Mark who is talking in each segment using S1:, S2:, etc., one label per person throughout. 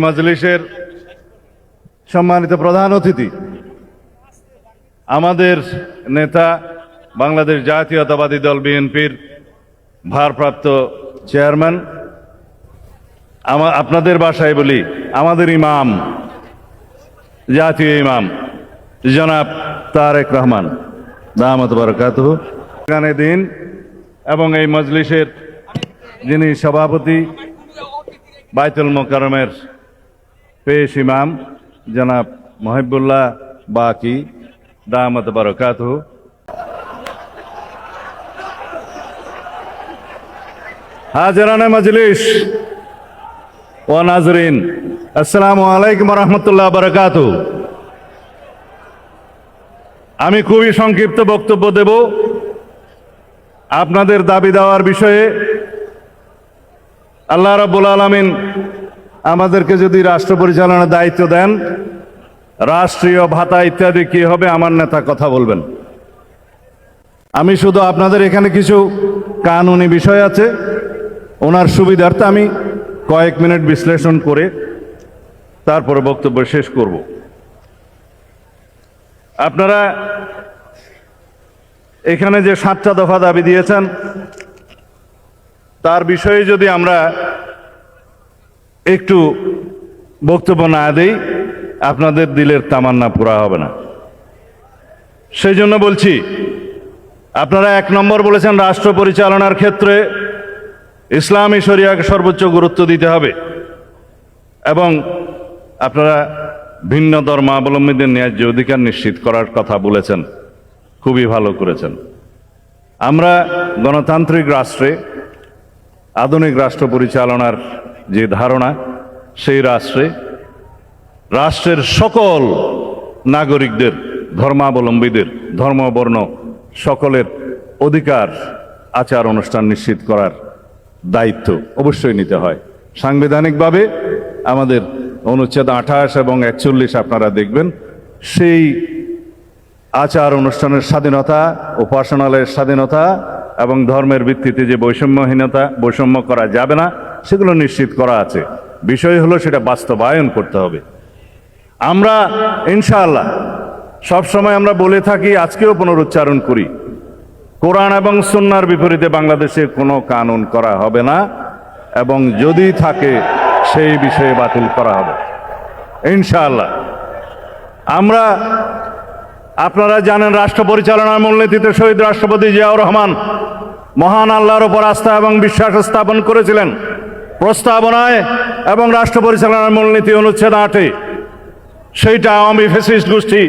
S1: মজলিসের সম্মানিত প্রধান অতিথি, আমাদের নেতা বাংলাদেশ জাতীয়তাবাদী দল বিএনপির ভারপ্রাপ্ত চেয়ারম্যান, আপনাদের ভাষায় বলি আমাদের ইমাম, জাতীয় ইমাম জনাব তারেক রহমান দামাত বারাকাতুহু গানে দিন এবং এই মজলিসের যিনি সভাপতি বাইতুল মোকাররমের পেশ ইমাম জনাব মহিবুল্লাহ বাকি দামাত বারাকাতুহু, হাজিরানে মজলিস ও নাজরিন, আসসালামু আলাইকুম ওয়া রাহমাতুল্লাহি ওয়া বারাকাতুহু। আমি খুবই সংক্ষিপ্ত বক্তব্য দেব। আপনাদের দাবি দেওয়ার বিষয়ে আল্লাহ রাব্বুল আলামিন আমাদেরকে যদি রাষ্ট্র পরিচালনার দায়িত্ব দেন, রাষ্ট্রীয় ভাতা ইত্যাদি কি হবে আমার নেতা কথা বলবেন। আমি শুধু আপনাদের এখানে কিছু কানুনি বিষয় আছে, ওনার সুবিধার্থে আমি কয়েক মিনিট বিশ্লেষণ করে তারপরে বক্তব্য শেষ করব। আপনারা এখানে যে 7টা দফা দাবি দিয়েছেন তার বিষয়ে যদি আমরা একটু বক্তব্য না দেই, আপনাদের দিলের তামান্না পুরা হবে না। সেই জন্য বলছি, আপনারা 1 নম্বর বলেছেন রাষ্ট্র পরিচালনার ক্ষেত্রে ইসলামী শরিয়াকে সর্বোচ্চ গুরুত্ব দিতে হবে এবং আপনারা ভিন্ন ধর্মাবলম্বীদের ন্যায্য অধিকার নিশ্চিত করার কথা বলেছেন, খুবই ভালো করেছেন। আমরা গণতান্ত্রিক রাষ্ট্রে আধুনিক রাষ্ট্র পরিচালনার যে ধারণা, সেই রাষ্ট্রের সকল নাগরিকদের, ধর্মাবলম্বীদের, ধর্মবর্ণ সকলের অধিকার আচার অনুষ্ঠান নিশ্চিত করার দায়িত্ব অবশ্যই নিতে হয়। সাংবিধানিকভাবে আমাদের অনুচ্ছেদ 28 এবং 41 আপনারা দেখবেন, সেই আচার অনুষ্ঠানের স্বাধীনতা, উপাসনালয়ের স্বাধীনতা এবং ধর্মের ভিত্তিতে যে বৈষম্য করা যাবে না সেগুলো নিশ্চিত করা আছে। বিষয় হলো সেটা বাস্তবায়ন করতে হবে। আমরা ইনশাআল্লাহ সবসময় আমরা বলে থাকি, আজকেও পুনরুচ্চারণ করি, কোরআন এবং সুন্নাহর বিপরীতে বাংলাদেশে কোনো কানুন করা হবে না এবং যদি থাকে সেই বিষয়ে বাতিল করা হবে ইনশাআল্লাহ। আপনারা জানেন রাষ্ট্র পরিচালনার মূলনীতিতে শহীদ রাষ্ট্রপতি জিয়াউর রহমান মহান আল্লাহর উপর আস্থা এবং বিশ্বাস স্থাপন করেছিলেন। প্রস্তাবনায় এবং রাষ্ট্র পরিচালনার মূলনীতি অনুচ্ছেদ 8-এ সেইটা আওয়ামী ফ্যাসিস্ট গোষ্ঠী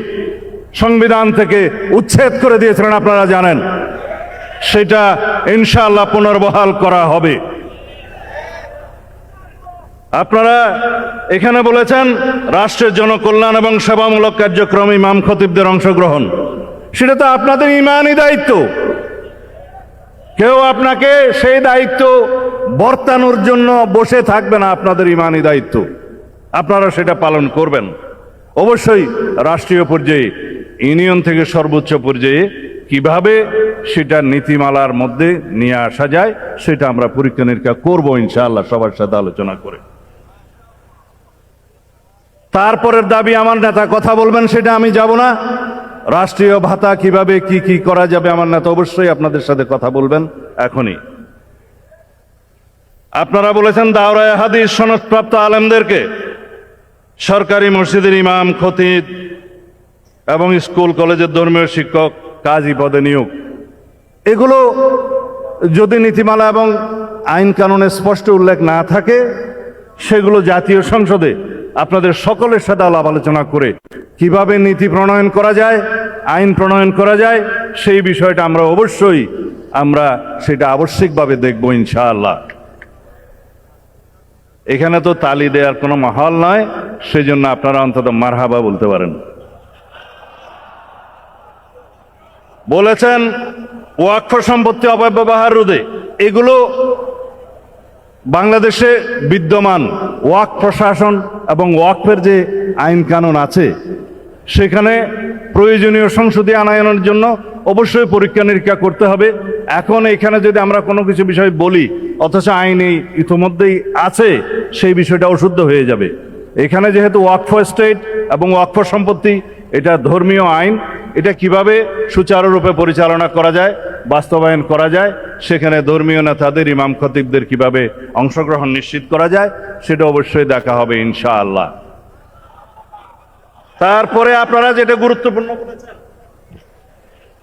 S1: সংবিধান থেকে উচ্ছেদ করে দিয়েছিলেন, আপনারা জানেন। সেটা ইনশাআল্লাহ পুনর্বহাল করা হবে। আপনারা এখানে বলেছেন রাষ্ট্রের জনকল্যাণ এবং সেবামূলক কার্যক্রমে ইমাম খতিবদের অংশগ্রহণ, সেটা তো আপনাদের ইমানি দায়িত্ব। কেউ আপনাকে সেই দায়িত্ব বর্তানোর জন্য বসে থাকবে না, আপনাদের ইমানি দায়িত্ব, আপনারা সেটা পালন করবেন। অবশ্যই রাষ্ট্রীয় পর্যায়ে, ইউনিয়ন থেকে সর্বোচ্চ পর্যায়ে কিভাবে সেটা নীতিমালার মধ্যে নিয়ে আসা যায় সেটা আমরা পরীক্ষা নিরীক্ষা করবো ইনশাআল্লাহ, সবার সাথে আলোচনা করে। তারপরের দাবি আমার নেতা কথা বলবেন, সেটা আমি যাব না। রাষ্ট্রীয় ভাতা কিভাবে কি করা যাবে আমার নেতা অবশ্যই আপনাদের সাথে কথা বলবেন এখনই। আপনারা বলেছেন দাওরায়ে হাদিস সনদপ্রাপ্ত আলেমদেরকে সরকারি মসজিদের ইমাম, খতিব এবং স্কুল কলেজের ধর্মীয় শিক্ষক, কাজী পদে নিয়োগ। এগুলো যদি নীতিমালা এবং আইন কানুনে স্পষ্ট উল্লেখ না থাকে, সেগুলো জাতীয় সংসদে আপনাদের সকলের সাথে আলাপ আলোচনা করে কিভাবে নীতি প্রণয়ন করা যায়, আইন প্রণয়ন করা যায়, সেই বিষয়টা আমরা সেটা আবশ্যিকভাবে দেখব ইনশাআল্লাহ। এখানে তো তালি দেওয়ার কোনো মাহল নয়, সেজন্য আপনারা অন্তত মারহাবা বলতে পারেন। বলেছেন ওয়াকফ সম্পত্তি অপব্যবহার রোধে, এগুলো বাংলাদেশে বিদ্যমান ওয়াকফ প্রশাসন এবং ওয়াকফের যে আইন কানুন আছে সেখানে প্রয়োজনীয় সংশোধনী আনয়নের জন্য অবশ্যই পরীক্ষা নিরীক্ষা করতে হবে। এখন এখানে যদি আমরা কোনো কিছু বিষয় বলি অথচ আইনে ইতিমধ্যেই আছে, সেই বিষয়টা অশুদ্ধ হয়ে যাবে। এখানে যেহেতু ওয়াকফ স্টেট এবং ওয়াকফ সম্পত্তি, এটা ধর্মীয় আইন, এটা কিভাবে সুচারুরূপে পরিচালনা করা যায়, বাস্তবায়ন করা যায়, সেখানে ধর্মীয় নেতাদের, ইমাম খতিবদের কিভাবে অংশগ্রহণ নিশ্চিত করা যায়, সেটা অবশ্যই দেখা হবে ইনশাআল্লাহ। তারপরে আপনারা যেটা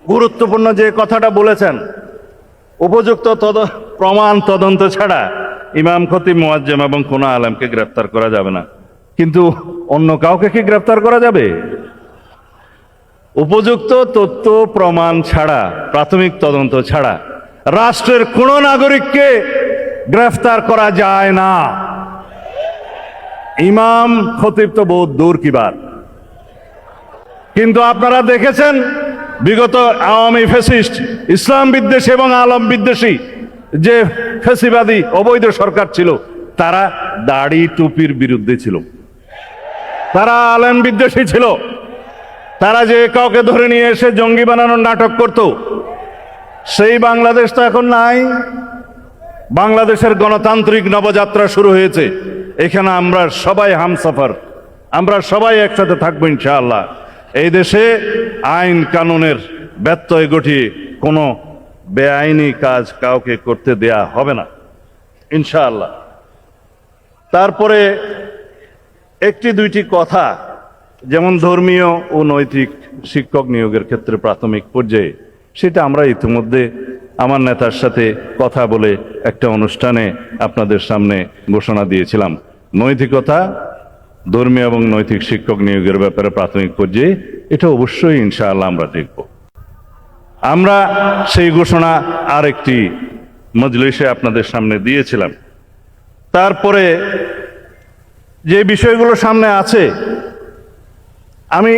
S1: গুরুত্বপূর্ণ যে কথাটা বলেছেন, উপযুক্ত প্রমাণ তদন্ত ছাড়া ইমাম খতিব মুয়াজ্জেম এবং কোনো আলেমকে গ্রেফতার করা যাবে না। কিন্তু অন্য কাউকে কি গ্রেফতার করা যাবে? উপযুক্ত তথ্য প্রমাণ ছাড়া, প্রাথমিক তদন্ত ছাড়া রাষ্ট্রের কোন নাগরিককে গ্রেফতার করা যায় না। ইমাম খতিব তো বহুত দূর কি বাত। কিন্তু আপনারা দেখেছেন বিগত আওয়ামী ফ্যাসিস্ট, ইসলাম বিদ্বেষী এবং আলম বিদ্বেষী যে ফ্যাসিবাদী অবৈধ সরকার ছিল, তারা দাড়ি টুপির বিরুদ্ধে ছিল, তারা আলেম বিদ্বেষী ছিল, তারা যে কাউকে ধরে নিয়ে এসে জঙ্গি বানানোর নাটক করত। সেই বাংলাদেশ তো এখন নাই। বাংলাদেশের গণতান্ত্রিক নবযাত্রা শুরু হয়েছে। এখানে আমরা সবাই হামসফর, আমরা সবাই একসাথে থাকবো ইনশাআল্লাহ। এই দেশে আইন কানুনের ব্যত্যয় ঘটিয়ে কোনো বেআইনি কাজ কাউকে করতে দেয়া হবে না ইনশাআল্লাহ। তারপরে একটি দুইটি কথা, যেমন ধর্মীয় ও নৈতিক শিক্ষক নিয়োগের ক্ষেত্রে প্রাথমিক পর্যায়ে, সেটা আমরা ইতিমধ্যে আমার নেতার সাথে কথা বলে একটা অনুষ্ঠানে আপনাদের সামনে ঘোষণা দিয়েছিলাম। নৈতিকতা, ধর্মীয় এবং নৈতিক শিক্ষক নিয়োগের ব্যাপারে প্রাথমিক পর্যায়ে এটা অবশ্যই ইনশাআল্লাহ আমরা দেখব। আমরা সেই ঘোষণা আরেকটি মজলিসে আপনাদের সামনে দিয়েছিলাম। তারপরে যে বিষয়গুলো সামনে আছে, আমি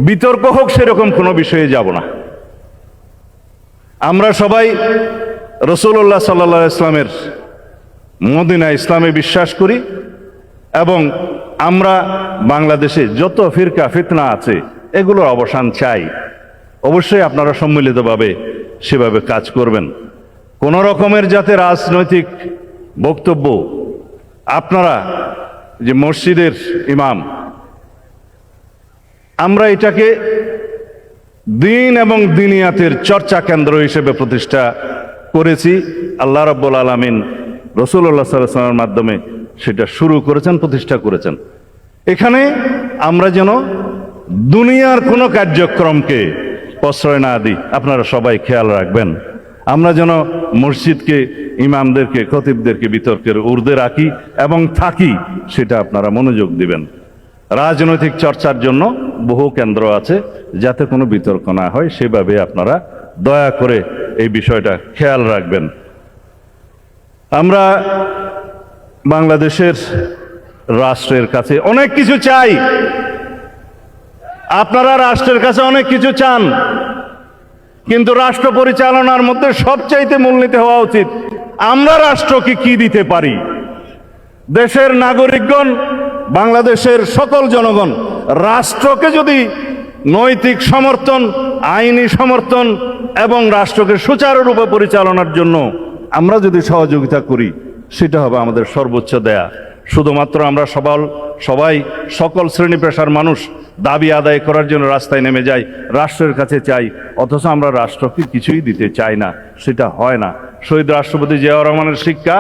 S1: বিতর্ক হোক সেরকম কোনো বিষয়ে যাব না। আমরা সবাই রাসূলুল্লাহ সাল্লাল্লাহু আলাইহি ইসলামের মদিনা ইসলামে বিশ্বাস করি এবং আমরা বাংলাদেশে যত ফিরকা ফিতনা আছে এগুলোর অবসান চাই। অবশ্যই আপনারা সম্মিলিতভাবে সেভাবে কাজ করবেন। কোন রকমের যাতে রাজনৈতিক বক্তব্য, আপনারা যে মসজিদের ইমাম, আমরা এটাকে দিন এবং দিনিয়াতের চর্চা কেন্দ্র হিসেবে প্রতিষ্ঠা করেছি। আল্লাহ রাব্বুল আলামিন রাসূলুল্লাহ সাল্লাল্লাহু আলাইহি ওয়াসাল্লামের মাধ্যমে সেটা শুরু করেছেন, প্রতিষ্ঠা করেছেন। এখানে আমরা যেন দুনিয়ার কোনো কার্যক্রমকে প্রশ্রয় না দিই, আপনারা সবাই খেয়াল রাখবেন। আমরা যেন মসজিদকে, ইমামদেরকে, খতিবদেরকে বিতর্কের ঊর্ধ্বে রাখি এবং থাকি, সেটা আপনারা মনোযোগ দিবেন। রাজনৈতিক চর্চার জন্য বহু কেন্দ্র আছে, যাতে কোনো বিতর্ক না হয় সেভাবে আপনারা দয়া করে এই বিষয়টা খেয়াল রাখবেন। আমরা বাংলাদেশের রাষ্ট্রের কাছে অনেক কিছু চাই, আপনারা রাষ্ট্রের কাছে অনেক কিছু চান, কিন্তু রাষ্ট্র পরিচালনার মধ্যে সবচাইতে মূলনীতি হওয়া উচিত আমরা রাষ্ট্রকে কি দিতে পারি। দেশের নাগরিকগণ, বাংলাদেশের সকল জনগণ রাষ্ট্রকে যদি নৈতিক সমর্থন, আইনি সমর্থন এবং রাষ্ট্রকে সুচারুরূপে পরিচালনার জন্য আমরা যদি সহযোগিতা করি, সেটা হবে আমাদের সর্বোচ্চ দেয়া। শুধুমাত্র আমরা সবাই সকল শ্রেণী পেশার মানুষ দাবি আদায় করার জন্য রাস্তায় নেমে যাই, রাষ্ট্রের কাছে চাই, অথচ আমরা রাষ্ট্রকে কিছুই দিতে চাই না, সেটা হয় না। শহীদ রাষ্ট্রপতি জিয়াউর রহমানের শিক্ষা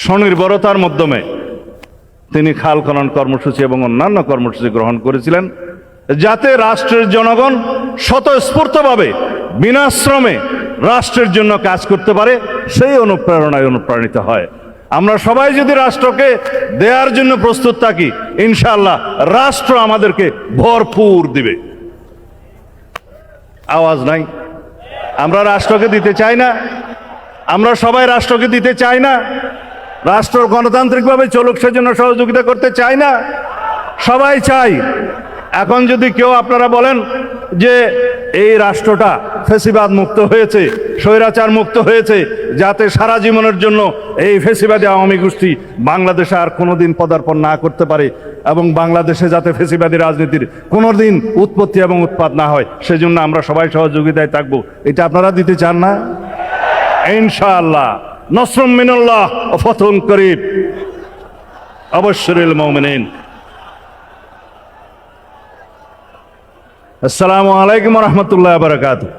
S1: স্বনির্ভরতার মাধ্যমে তিনি খাল খনন কর্মসূচি এবং অন্যান্য কর্মসূচি গ্রহণ করেছিলেন, যাতে রাষ্ট্রের জনগণ স্বতঃস্ফূর্তভাবে বিনাশ্রমে রাষ্ট্রের জন্য কাজ করতে পারে, সেই অনুপ্রেরণায় অনুপ্রাণিত হয়। আমরা সবাই যদি রাষ্ট্রকে দেওয়ার জন্য প্রস্তুত থাকি, ইনশাআল্লাহ রাষ্ট্র আমাদেরকে ভরপুর দিবে। আওয়াজ নাই? আমরা রাষ্ট্রকে দিতে চাই না, আমরা সবাই রাষ্ট্রকে দিতে চাই না, রাষ্ট্র গণতান্ত্রিকভাবে চলুক সেজন্য সহযোগিতা করতে চাই না, সবাই চাই। এখন যদি কেউ আপনারা বলেন যে এই রাষ্ট্রটা ফ্যাসিবাদ মুক্ত হয়েছে, স্বৈরাচার মুক্ত হয়েছে, যাতে সারা জীবনের জন্য এই ফ্যাসিবাদী আওয়ামী গোষ্ঠী বাংলাদেশে আর কোনোদিন পদার্পণ না করতে পারে এবং বাংলাদেশে যাতে ফ্যাসিবাদী রাজনীতির কোনোদিন উৎপত্তি এবং উৎপাদ না হয়, সেজন্য আমরা সবাই সহযোগিতায় থাকবো, এটা আপনারা দিতে চান না? ইনশাআল্লাহ নসরুম মিনাল্লাহ ওয়া ফাতহুন করিব। আবাশশিরিল মুমিনিন। আসসালামু আলাইকুম রহমতুল্লাহ বারাকাতুহু।